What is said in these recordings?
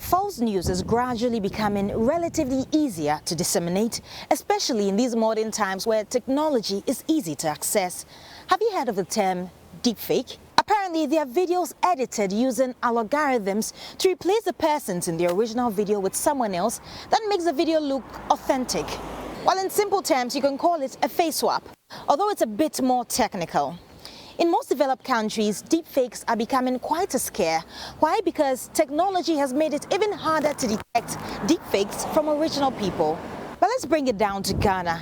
False news is gradually becoming relatively easier to disseminate, especially in these modern times where technology is easy to access. Have you heard of the term deepfake? Apparently, they are videos edited using algorithms to replace the persons in the original video with someone else that makes the video look authentic. Well, in simple terms, you can call it a face swap, although it's a bit more technical. In most developed countries, deepfakes are becoming quite a scare. Why? Because technology has made it even harder to detect deepfakes from original people. But let's bring it down to Ghana.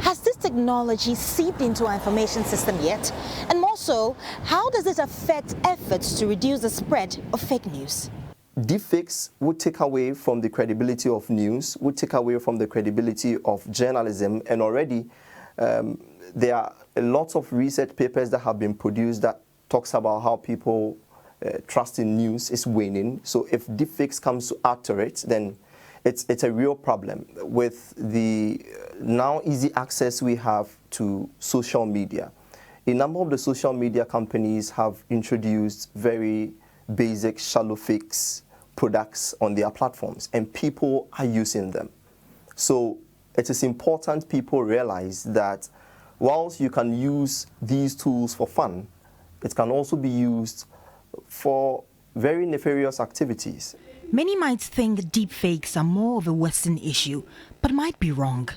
Has this technology seeped into our information system yet? And more so, how does it affect efforts to reduce the spread of fake news? Deepfakes would take away from the credibility of news, would take away from the credibility of journalism, and already there are lots of research papers that have been produced that talks about how people trust in news is waning. So if deepfakes comes to add to it, then it's a real problem. With the now easy access we have to social media, a number of the social media companies have introduced very basic shallow fakes products on their platforms, and people are using them. So it is important people realize that whilst you can use these tools for fun, it can also be used for very nefarious activities. Many might think deepfakes are more of a Western issue, but might be wrong.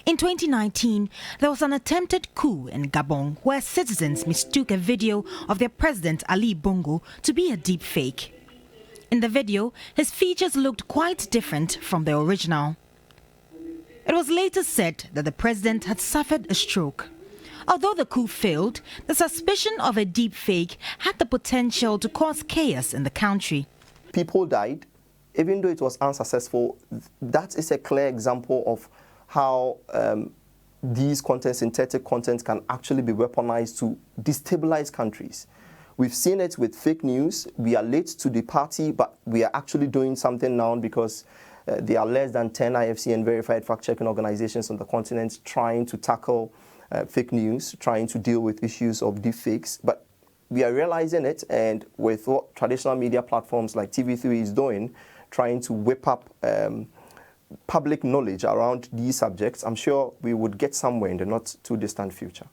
In 2019, there was an attempted coup in Gabon where citizens mistook a video of their president Ali Bongo to be a deepfake. In the video, his features looked quite different from the original. It was later said that the president had suffered a stroke. Although the coup failed, the suspicion of a deepfake had the potential to cause chaos in the country. People died, even though it was unsuccessful. That is a clear example of how these synthetic content can actually be weaponized to destabilize countries. We've seen it with fake news. We are late to the party, but we are actually doing something now because there are less than 10 IFC and verified fact-checking organizations on the continent trying to tackle fake news, trying to deal with issues of deepfakes. But we are realizing it, and with what traditional media platforms like TV3 is doing, trying to whip up public knowledge around these subjects, I'm sure we would get somewhere in the not too distant future.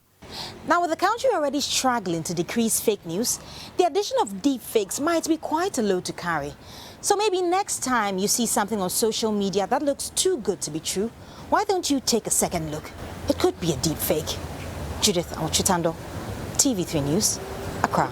Now, with the country already struggling to decrease fake news, the addition of deepfakes might be quite a load to carry. So maybe next time you see something on social media that looks too good to be true, why don't you take a second look? It could be a deepfake. Judith Awachitando, TV3 News, Accra.